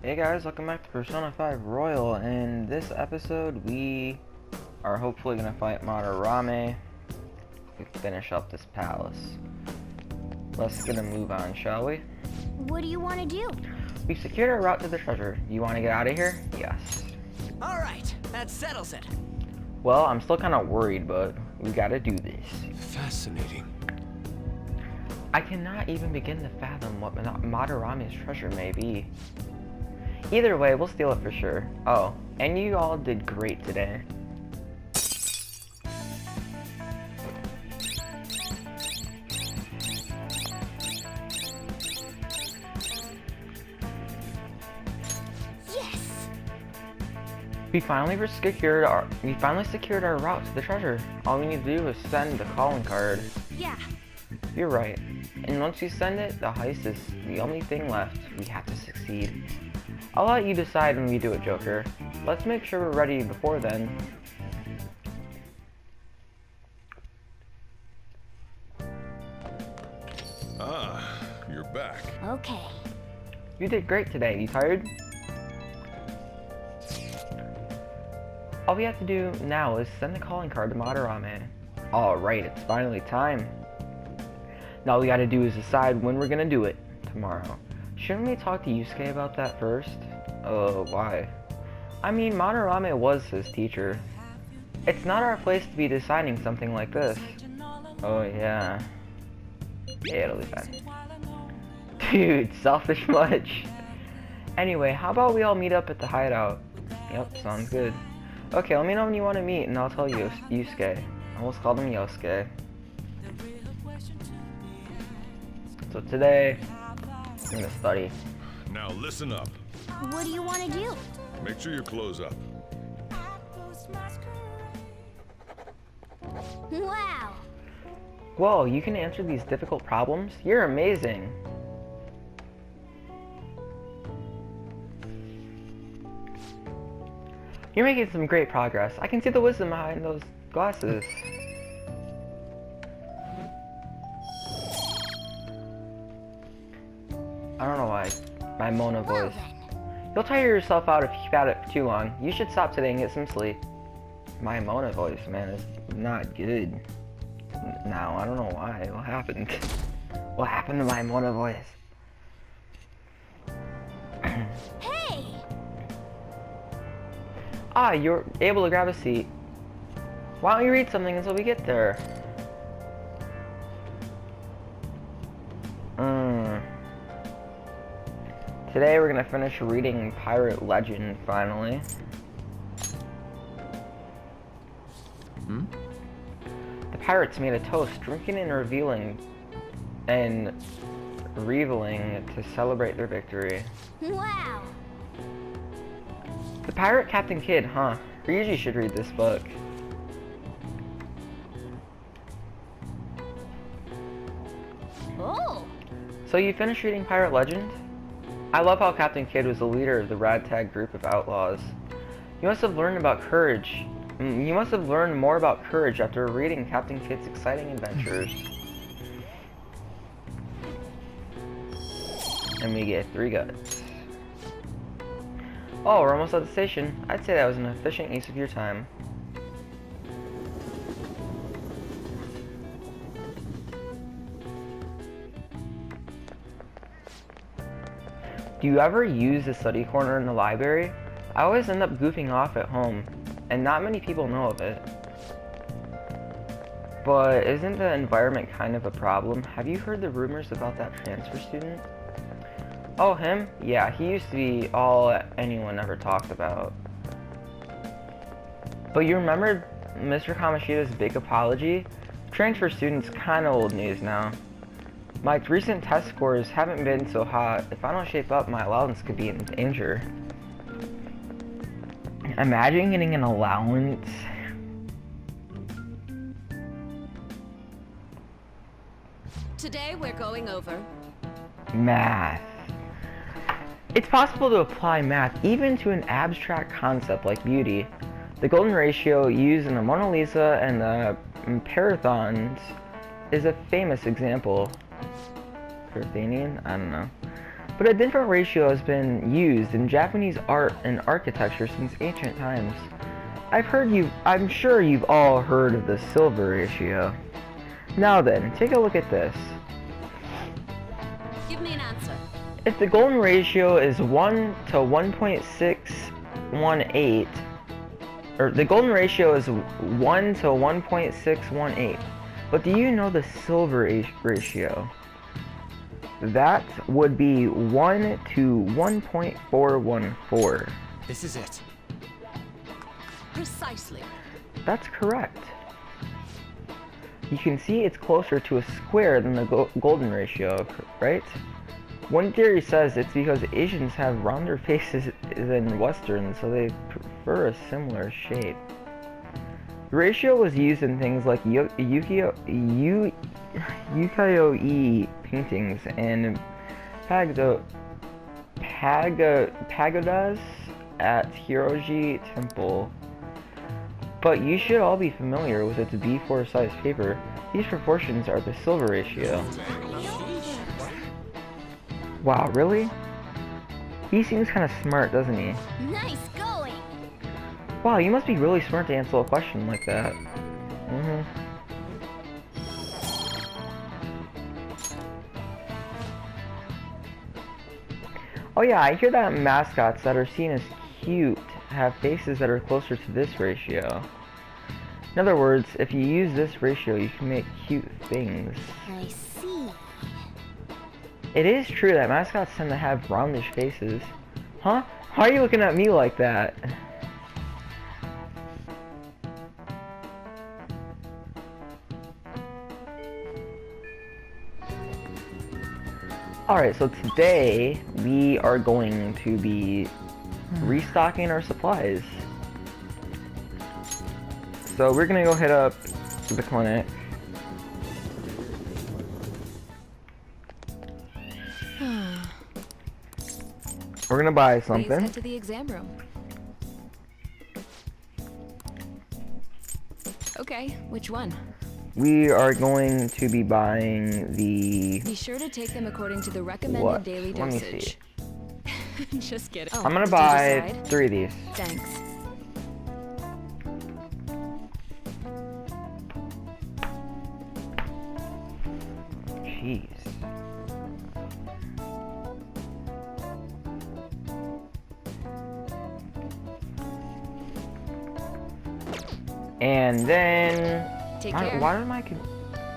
Hey guys, welcome back to Persona 5 Royal. In this episode, we are hopefully going to fight Madarame to finish up this palace. Let's get a move on, shall we? What do you want to do? We secured our route to the treasure. You want to get out of here? Yes. Alright, that settles it. Well, I'm still kind of worried, but we gotta do this. Fascinating. I cannot even begin to fathom what Madarame's treasure may be. Either way, we'll steal it for sure. Oh, and you all did great today. Yes! We finally secured our route to the treasure. All we need to do is send the calling card. Yeah. You're right. And once you send it, the heist is the only thing left. We have to succeed. I'll let you decide when we do it, Joker. Let's make sure we're ready before then. Ah, you're back. Okay. You did great today. You tired? All we have to do now is send the calling card to Madarame. Alright, it's finally time. Now all we gotta do is decide when we're gonna do it. Tomorrow. Shouldn't we talk to Yusuke about that first? Why? I mean, Madarame was his teacher. It's not our place to be deciding something like this. Oh yeah. Yeah, it'll be fine. Dude, selfish much. Anyway, how about we all meet up at the hideout? Yep, sounds good. Okay, let me know when you want to meet and I'll tell you, Yusuke. I almost called him Yosuke. So today, I'm gonna study. Now listen up. What do you want to do? Make sure you close up. Wow! Whoa, you can answer these difficult problems? You're amazing! You're making some great progress. I can see the wisdom behind those glasses. I don't know why. My Mona voice. You'll tire yourself out if you keep at it for too long. You should stop today and get some sleep. My Mona voice, man, is not good. Now, I don't know why. What happened? What happened to my Mona voice? Hey! Ah, you're able to grab a seat. Why don't you read something until we get there? Today we're gonna finish reading Pirate Legend, finally. The pirates made a toast, drinking and reveling to celebrate their victory. Wow! The Pirate Captain Kidd, huh? Ryuji should read this book. Oh! So you finished reading Pirate Legend? I love how Captain Kidd was the leader of the ragtag group of outlaws. You must have learned about courage. You must have learned more about courage after reading Captain Kidd's exciting adventures. And we get 3 guts. Oh, we're almost at the station. I'd say that was an efficient use of your time. Do you ever use the study corner in the library? I always end up goofing off at home, and not many people know of it. But isn't the environment kind of a problem? Have you heard the rumors about that transfer student? Oh, him? Yeah, he used to be all anyone ever talked about. But you remember Mr. Kamoshida's big apology? Transfer student's kinda old news now. My recent test scores haven't been so hot. If I don't shape up, my allowance could be in danger. Imagine getting an allowance. Today we're going over Math. It's possible to apply math even to an abstract concept like beauty. The golden ratio used in the Mona Lisa and the Parathons is a famous example. Parathenian? I don't know. but a different ratio has been used in Japanese art and architecture since ancient times. I'm sure you've all heard of the silver ratio. Now then, take a look at this. Give me an answer. If the golden ratio is 1 to 1.618, or the golden ratio is 1 to 1.618, but do you know the silver ratio? That would be 1 to 1.414. This is it. Precisely. That's correct. You can see it's closer to a square than the golden ratio, right? One theory says it's because Asians have rounder faces than Westerns, so they prefer a similar shape. The ratio was used in things like ukiyo-e paintings and pagodas at Hiroji Temple. But you should all be familiar with its B4 size paper. These proportions are the silver ratio. Wow, really? He seems kind of smart, doesn't he? Nice going. Wow, you must be really smart to answer a question like that. Oh yeah, I hear that mascots that are seen as cute have faces that are closer to this ratio. In other words, if you use this ratio, you can make cute things. I see. It is true that mascots tend to have roundish faces. Huh? Why are you looking at me like that? Alright, so today we are going to be restocking our supplies. So we're gonna go hit up the clinic. We're gonna buy Please something. head to the exam room. Okay, which one? We are going to be buying the... Be sure to take them according to the recommended What? daily Let me dosage. Just kidding. Oh, I'm gonna did you buy decide? 3 of these. Thanks. Jeez. And then... Take care. Why did my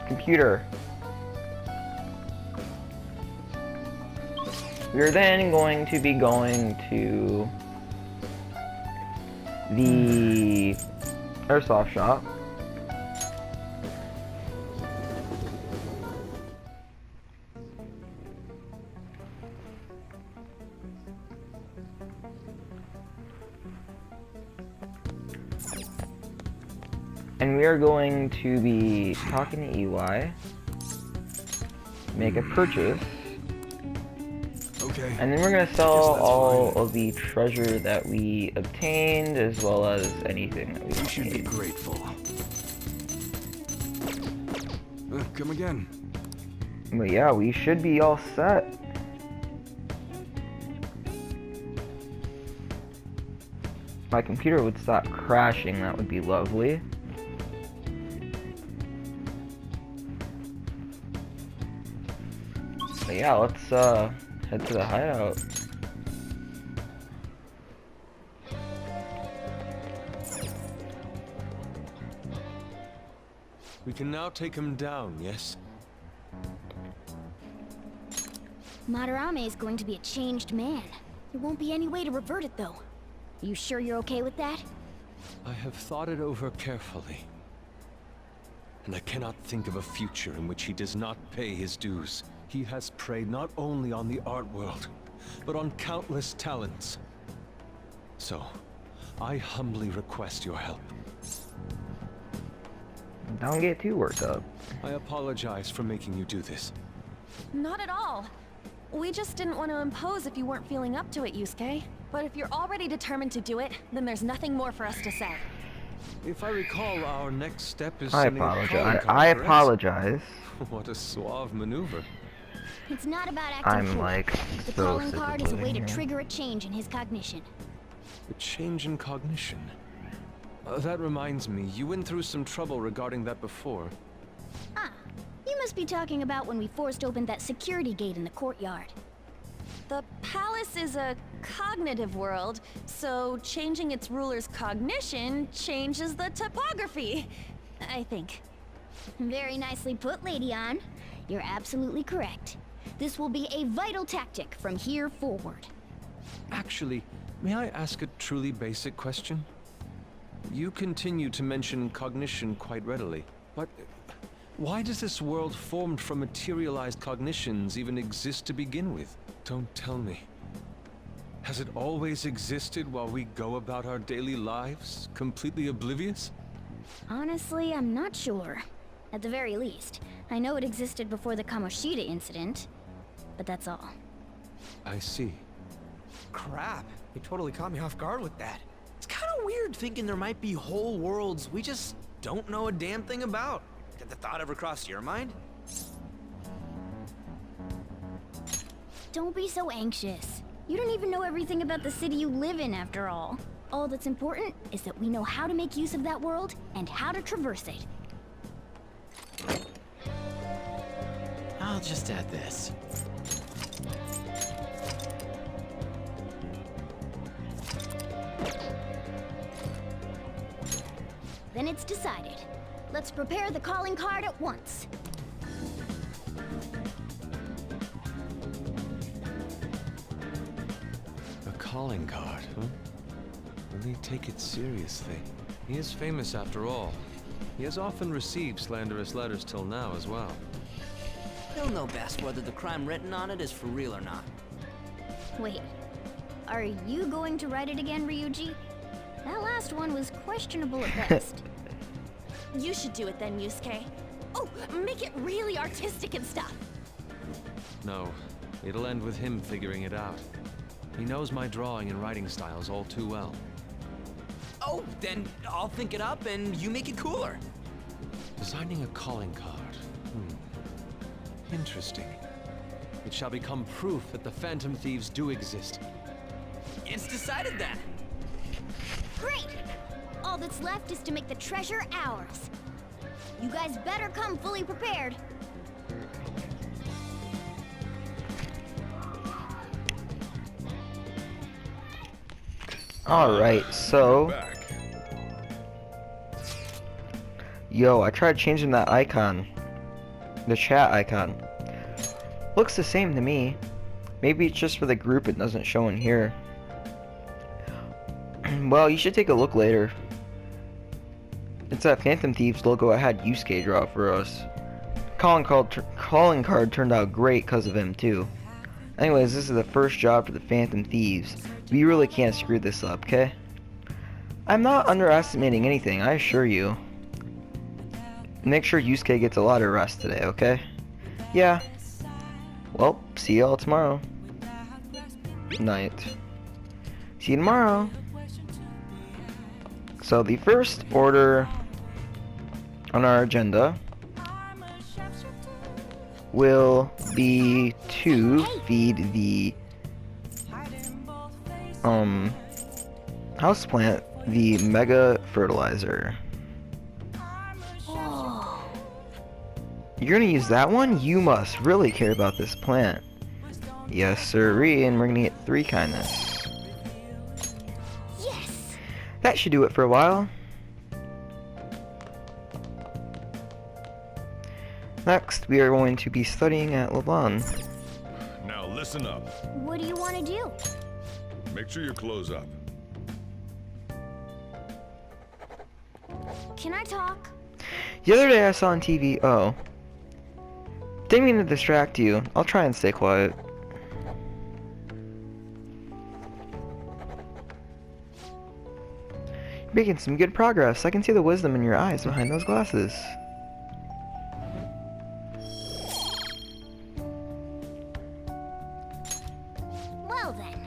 computer... We're then going to be going to the airsoft shop. And we are going to be talking to EY, make a purchase. Okay. And then we're gonna sell all of the treasure that we obtained, as well as anything that we You don't should be need. grateful. Come again. But yeah, we should be all set. If my computer would stop crashing, that would be lovely. But yeah, let's head to the hideout. We can now take him down, yes? Madarame is going to be a changed man. There won't be any way to revert it, though. You sure you're okay with that? I have thought it over carefully. And I cannot think of a future in which he does not pay his dues. He has preyed not only on the art world, but on countless talents. So, I humbly request your help. Don't get too worked up. I apologize for making you do this. Not at all. We just didn't want to impose if you weren't feeling up to it, Yusuke. But if you're already determined to do it, then there's nothing more for us to say. If I recall, our next step is I sending a calling apologize. card, I correct? apologize. What a suave maneuver. It's not about acting I'm cool. like The so calling sick of card is a way living to here. trigger a change in his cognition. A change in cognition. That reminds me, you went through some trouble regarding that before. Ah, you must be talking about when we forced open that security gate in the courtyard. The palace is a cognitive world, so changing its ruler's cognition changes the topography, I think. Very nicely put, Lady Ann. You're absolutely correct. This will be a vital tactic from here forward. Actually, may I ask a truly basic question? You continue to mention cognition quite readily, but why does this world formed from materialized cognitions even exist to begin with? Don't tell me. Has it always existed while we go about our daily lives, completely oblivious? Honestly, I'm not sure. At the very least, I know it existed before the Kamoshida incident, but that's all. I see. Crap, you totally caught me off guard with that. It's kind of weird thinking there might be whole worlds we just don't know a damn thing about. Did the thought ever cross your mind? Don't be so anxious. You don't even know everything about the city you live in, after all. All that's important is that we know how to make use of that world and how to traverse it. I'll just add this. Then it's decided. Let's prepare the calling card at once. A calling card, huh? Will he take it seriously? He is famous after all. He has often received slanderous letters till now as well. He'll know best whether the crime written on it is for real or not. Wait, are you going to write it again, Ryuji? That last one was questionable at best. You should do it then, Yusuke. Oh, make it really artistic and stuff. No, it'll end with him figuring it out. He knows my drawing and writing styles all too well. Oh, then I'll think it up and you make it cooler. Designing a calling card. Interesting. It shall become proof that the Phantom Thieves do exist. It's decided then. Great! All that's left is to make the treasure ours. You guys better come fully prepared. Alright, so... Back. Yo, I tried changing that icon. The chat icon. Looks the same to me. Maybe it's just for the group it doesn't show in here. Well, you should take a look later. It's that Phantom Thieves logo I had Yusuke draw for us. Calling card turned out great because of him too. Anyways, this is the first job for the Phantom Thieves. We really can't screw this up, okay? I'm not underestimating anything, I assure you. Make sure Yusuke gets a lot of rest today, okay? Yeah. Well, see y'all tomorrow. Night. See you tomorrow. So the first order on our agenda will be to feed the houseplant the mega fertilizer. You're gonna use that one? You must really care about this plant. Yes, sirree, and we're gonna get 3 kindness. Yes! That should do it for a while. Next, we are going to be studying at Lavon. Now listen up. What do you want to do? Make sure your clothes up. Can I talk? The other day I saw on TV, oh. Didn't mean to distract you. I'll try and stay quiet. You're making some good progress. I can see the wisdom in your eyes behind those glasses. Well then.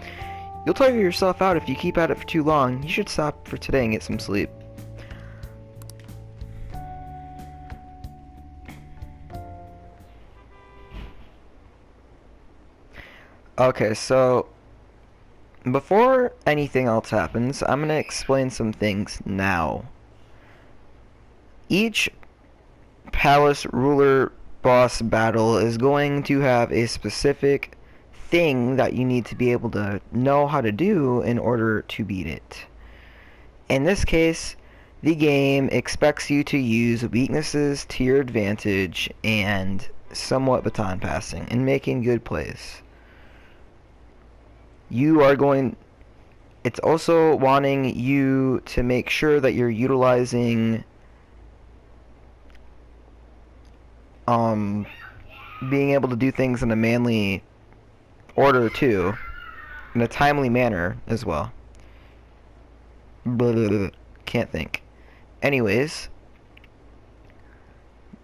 You'll tire yourself out if you keep at it for too long. You should stop for today and get some sleep. Okay, so before anything else happens, I'm gonna explain some things now. Each palace ruler boss battle is going to have a specific thing that you need to be able to know how to do in order to beat it. In this case, the game expects you to use weaknesses to your advantage and somewhat baton passing and making good plays. It's also wanting you to make sure that you're utilizing being able to do things in a manly order too, in a timely manner as well. Blah, blah, blah. Can't think. Anyways,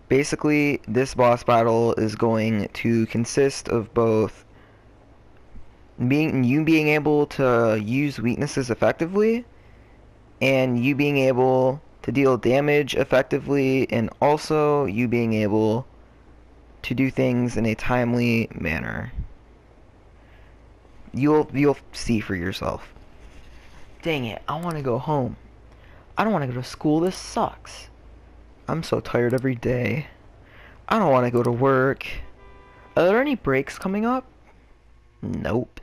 basically this boss battle is going to consist of both being able to use weaknesses effectively and you being able to deal damage effectively, and also you being able to do things in a timely manner. You'll see for yourself. Dang it, I want to go home. I don't want to go to school. This sucks. I'm so tired every day. I don't want to go to work. Are there any breaks coming up? Nope.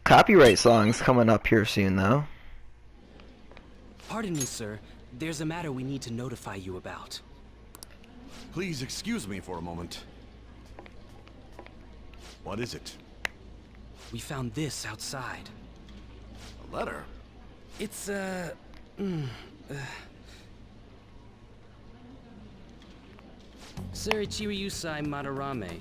Copyright songs coming up here soon, though. Pardon me, sir. There's a matter we need to notify you about. Please excuse me for a moment. What is it? We found this outside. A letter? It's, Sir Ichiryusai Madarame,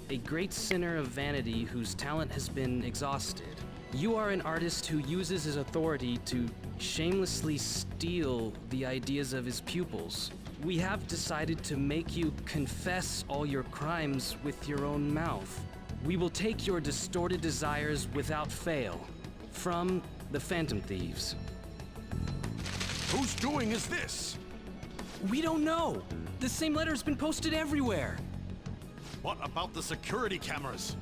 a great sinner of vanity whose talent has been exhausted. You are an artist who uses his authority to shamelessly steal the ideas of his pupils. We have decided to make you confess all your crimes with your own mouth. We will take your distorted desires without fail. From the Phantom Thieves. Whose doing is this? We don't know. The same letter's been posted everywhere. What about the security cameras?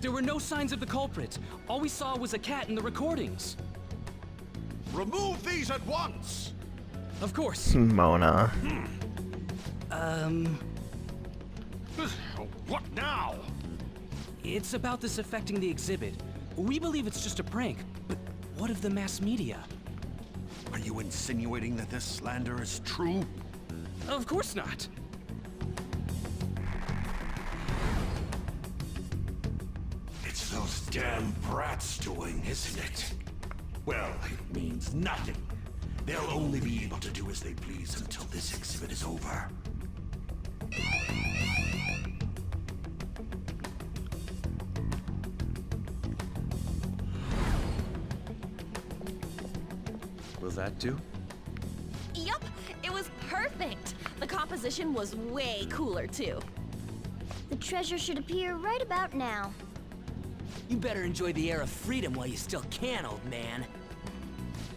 There were no signs of the culprit. All we saw was a cat in the recordings. Remove these at once! Of course. Mona. What now? It's about this affecting the exhibit. We believe it's just a prank, but what of the mass media? Are you insinuating that this slander is true? Of course not. It's those damn brats doing, isn't it? Well, it means nothing. They'll only be able to do as they please until this exhibit is over. Will that do? Yup, it was perfect. The composition was way cooler too. The treasure should appear right about now. You better enjoy the air of freedom while you still can, old man.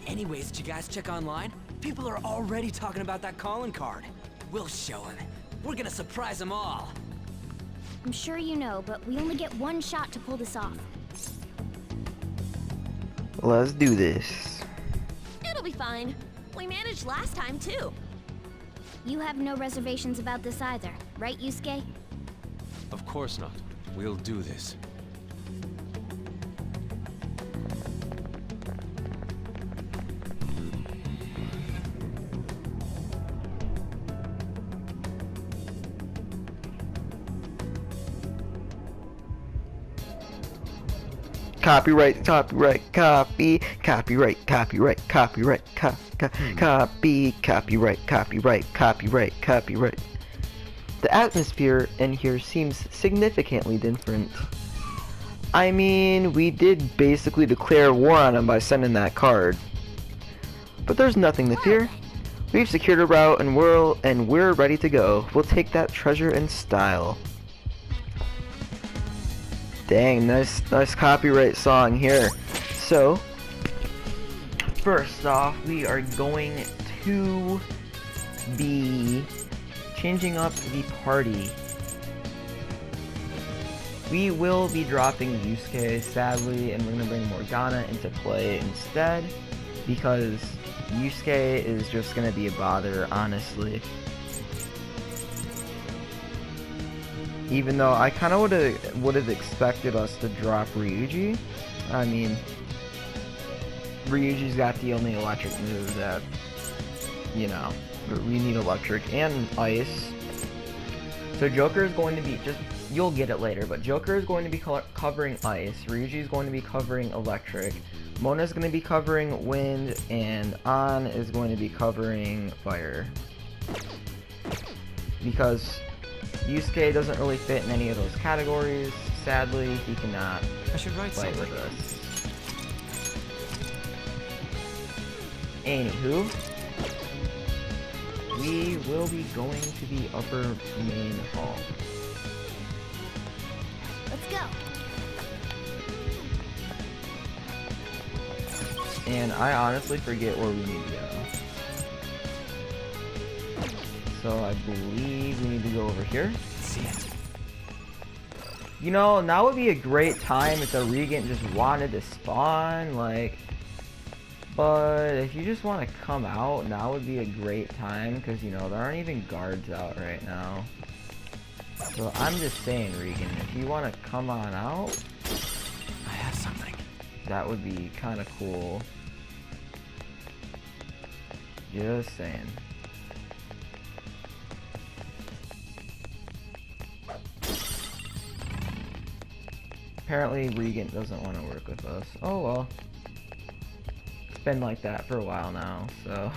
Anyways, did you guys check online? People are already talking about that calling card. We'll show them. We're gonna surprise them all. I'm sure you know, but we only get one shot to pull this off. Let's do this. It'll be fine. We managed last time too. You have no reservations about this either, right, Yusuke? Of course not. We'll do this. Copyright, copyright, copy, copyright, copyright, copyright, copy, copyright, copyright, copyright, copyright. The atmosphere in here seems significantly different. I mean, we did basically declare war on him by sending that card. But there's nothing to fear. We've secured a route and we're ready to go. We'll take that treasure in style. Dang, nice copyright song here. So, first off, we are going to be changing up the party. We will be dropping Yusuke, sadly, and we're going to bring Morgana into play instead, because Yusuke is just going to be a bother, honestly. Even though I kind of would have expected us to drop Ryuji. I mean, Ryuji's got the only electric move that, you know, we need electric and ice. So Joker is going to be, you'll get it later, but Joker is going to be covering ice, Ryuji is going to be covering electric, Mona is going to be covering wind, and An is going to be covering fire. Because Yusuke doesn't really fit in any of those categories, sadly, he cannot play with us. Anywho, we will be going to the upper main hall. Let's go. And I honestly forget where we need to go. So I believe we need to go over here. See it. You know, now would be a great time if the Regent just wanted to spawn, like... But if you just want to come out, now would be a great time, because, you know, there aren't even guards out right now. So I'm just saying, Regan, if you want to come on out... I have something. That would be kind of cool. Just saying. Apparently, Regan doesn't want to work with us. Oh well. It's been like that for a while now, so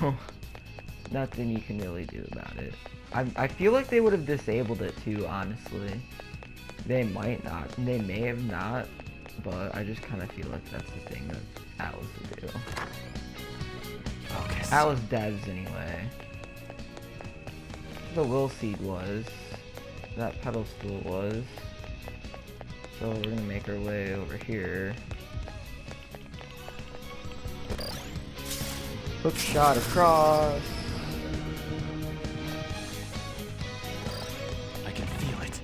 nothing you can really do about it. I feel like they would have disabled it too, honestly. They might not. They may have not, but I just kind of feel like that's the thing that Atlas would do. Focus. Atlas devs anyway. The Will Seed was. That pedal stool was. So we're gonna make our way over here. Hook shot across. I can feel it.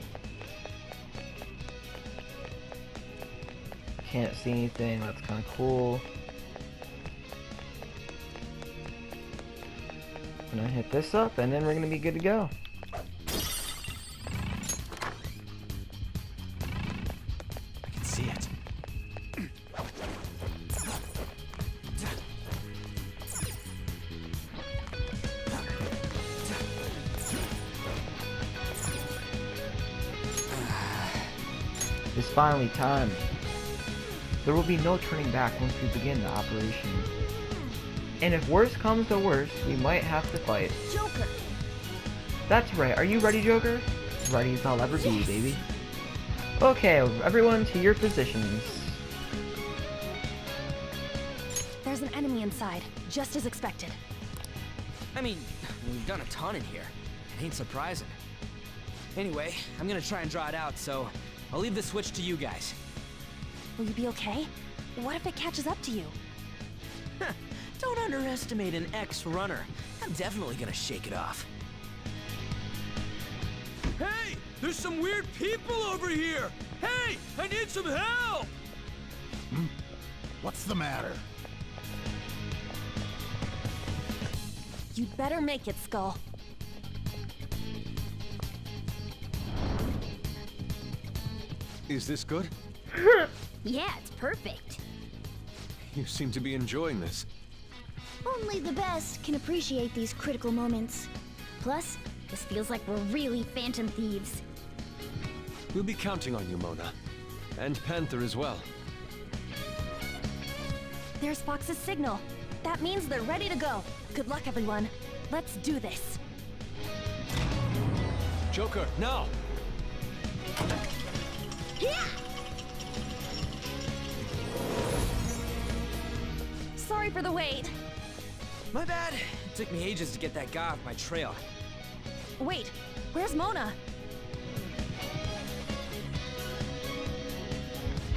Can't see anything, that's kind of cool. Gonna hit this up and then we're gonna be good to go. I can see it. It's finally time. There will be no turning back once we begin the operation. And if worse comes to worse, we might have to fight. Joker! That's right, are you ready, Joker? Ready as I'll ever be, baby. Okay, everyone to your positions. There's an enemy inside, just as expected. I mean, we've done a ton in here. It ain't surprising. Anyway, I'm gonna try and draw it out, so I'll leave the switch to you guys. Will you be okay? What if it catches up to you? Don't underestimate an ex-runner. I'm definitely gonna shake it off. Hey! There's some weird people over here! Hey! I need some help! What's the matter? You'd better make it, Skull. Is this good? Yeah, it's perfect. You seem to be enjoying this. Only the best can appreciate these critical moments. Plus, this feels like we're really Phantom Thieves. We'll be counting on you, Mona. And Panther as well. There's Fox's signal. That means they're ready to go. Good luck, everyone. Let's do this. Joker, now! Yeah! Sorry for the wait. My bad. It took me ages to get that guy off my trail. Wait, where's Mona?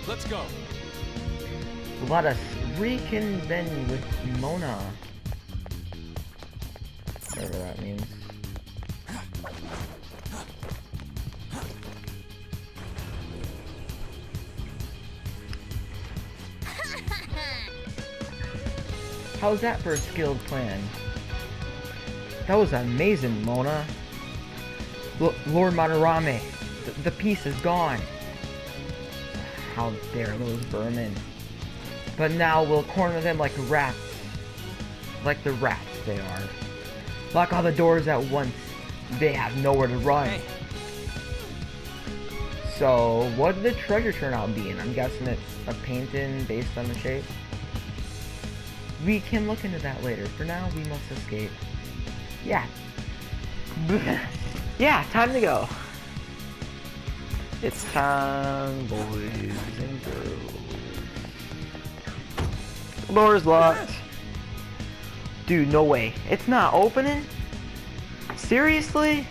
Let's go! Let us reconvene with Mona. Whatever that means. How's that for a skilled plan? That was amazing, Mona. Lord Madarame, the piece is gone. How dare those vermin. But now we'll corner them like rats. Like the rats they are. Lock all the doors at once. They have nowhere to run. Hey. So, what did the treasure turn out being? I'm guessing it's a painting based on the shape. We can look into that later. For now, we must escape. Yeah. Yeah, time to go. It's time, boys and girls. Door's locked. Dude, no way. It's not opening? Seriously?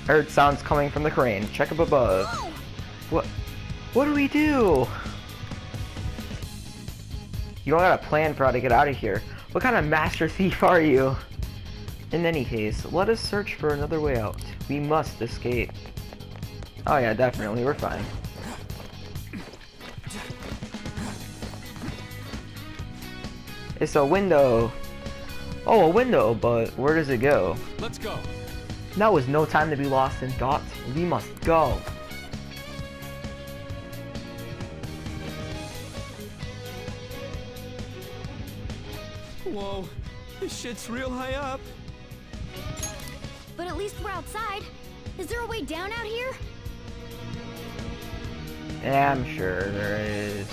Heard sounds coming from the crane. Check up above. What do we do? You don't got a plan for how to get out of here. What kind of master thief are you? In any case, let us search for another way out. We must escape. Oh yeah, definitely. We're fine. It's a window. Oh, a window, but where does it go? Let's go. Now is no time to be lost in thought. We must go. Whoa, this shit's real high up. But at least we're outside. Is there a way down out here? Yeah, I'm sure there is.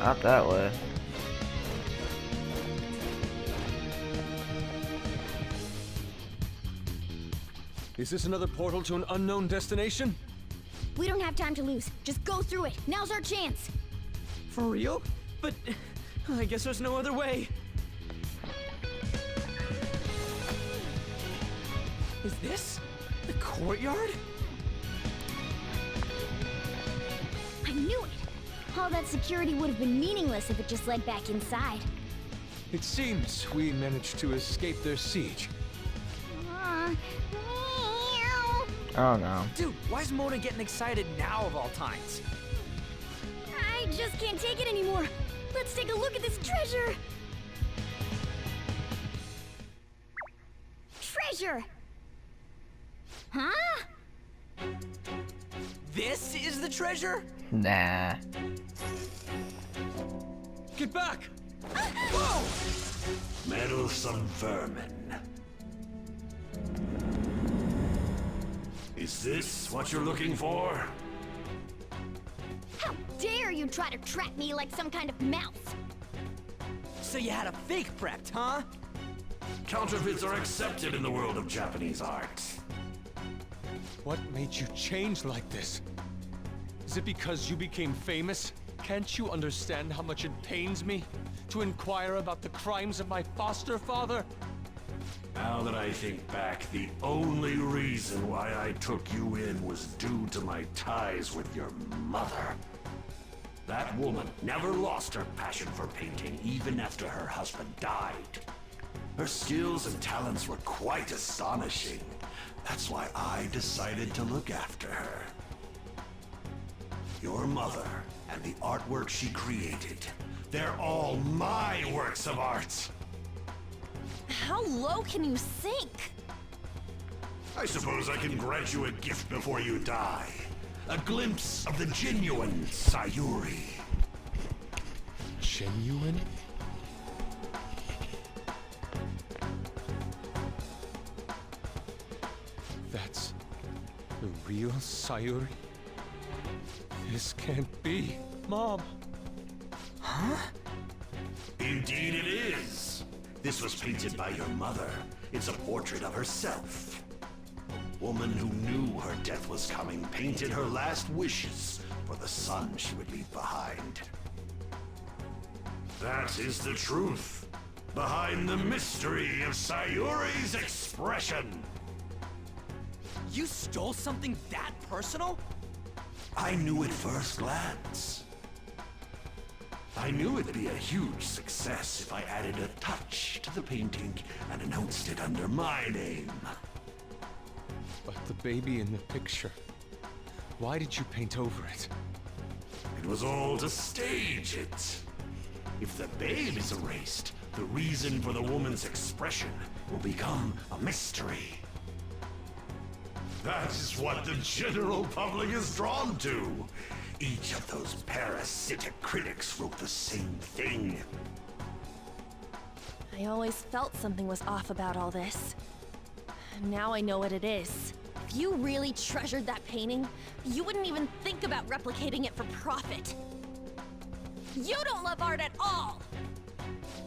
Not that way. Is this another portal to an unknown destination? We don't have time to lose. Just go through it. Now's our chance. For real? But I guess there's no other way. Is this the courtyard? I knew it. All that security would have been meaningless if it just led back inside. It seems we managed to escape their siege. Oh no. Dude, why is Mona getting excited now of all times? I just can't take it anymore. Let's take a look at this treasure. Treasure! Huh? This is the treasure? Nah. Get back! Whoa! Meddlesome vermin. Is this what you're looking for? How dare you try to trap me like some kind of mouse? So you had a fake prepped, huh? Counterfeits are accepted in the world of Japanese art. What made you change like this? Is it because you became famous? Can't you understand how much it pains me to inquire about the crimes of my foster father? Now that I think back, the only reason why I took you in was due to my ties with your mother. That woman never lost her passion for painting even after her husband died. Her skills and talents were quite astonishing. That's why I decided to look after her. Your mother and the artwork she created, they're all my works of art. How low can you sink? I suppose I can grant you a gift before you die. A glimpse of the genuine Sayuri. Genuine? That's the real Sayuri? This can't be. Mom! Indeed it is. This was painted by your mother. It's a portrait of herself. A woman who knew her death was coming painted her last wishes for the son she would leave behind. That is the truth behind the mystery of Sayuri's expression. You stole something that personal? I knew at first glance. I knew it'd be a huge success if I added a touch to the painting and announced it under my name. But the baby in the picture, why did you paint over it? It was all to stage it. If the babe is erased, the reason for the woman's expression will become a mystery. That is what the general public is drawn to. Each of those parasitic critics wrote the same thing. I always felt something was off about all this. Now I know what it is. If you really treasured that painting, you wouldn't even think about replicating it for profit. You don't love art at all!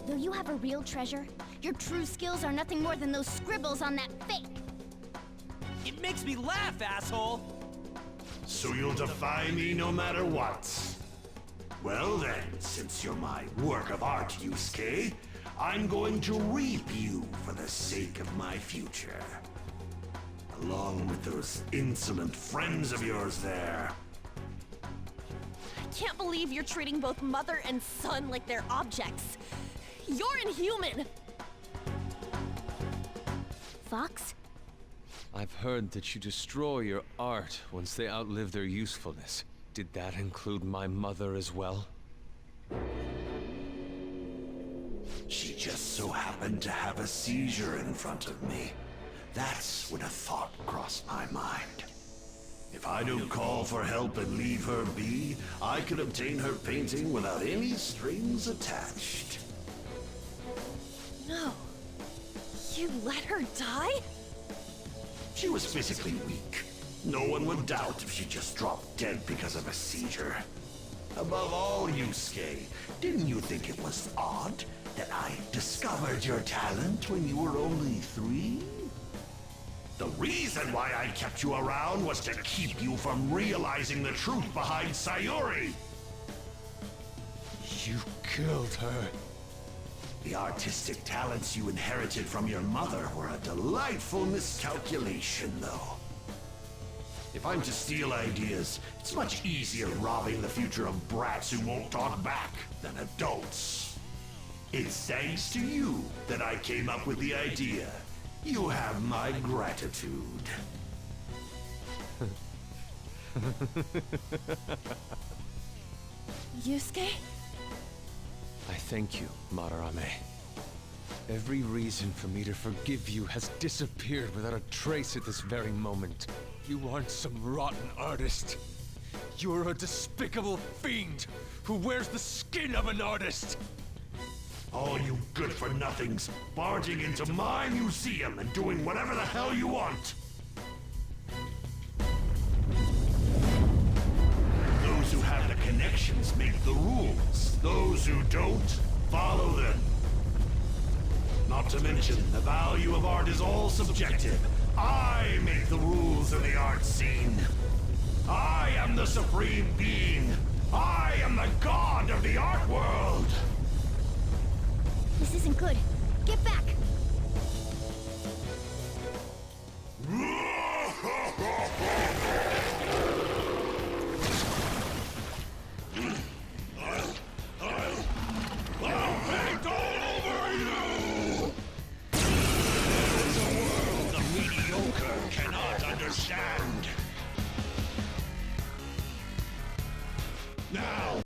Though you have a real treasure, your true skills are nothing more than those scribbles on that fake. It makes me laugh, asshole! So you'll defy me no matter what? Well then, since you're my work of art, Yusuke, I'm going to reap you for the sake of my future. Along with those insolent friends of yours there. I can't believe you're treating both mother and son like they're objects. You're inhuman! Fox? I've heard that you destroy your art once they outlive their usefulness. Did that include my mother as well? She just so happened to have a seizure in front of me. That's when a thought crossed my mind. If I don't call for help and leave her be, I could obtain her painting without any strings attached. No. You let her die? She was physically weak. No one would doubt if she just dropped dead because of a seizure. Above all, Yusuke, didn't you think it was odd that I discovered your talent when you were only 3? The reason why I kept you around was to keep you from realizing the truth behind Sayuri. You killed her. The artistic talents you inherited from your mother were a delightful miscalculation, though. If I'm to steal ideas, it's much easier robbing the future of brats who won't talk back than adults. It's thanks to you that I came up with the idea. You have my gratitude. Yusuke? I thank you, Madarame. Every reason for me to forgive you has disappeared without a trace at this very moment. You aren't some rotten artist. You're a despicable fiend who wears the skin of an artist. All you good-for-nothings barging into my museum and doing whatever the hell you want. Those who have the connections make the rules. Those who don't, follow them. Not to mention, the value of art is all subjective. I make the rules of the art scene. I am the supreme being. I am the god of the art world. This isn't good. Get back!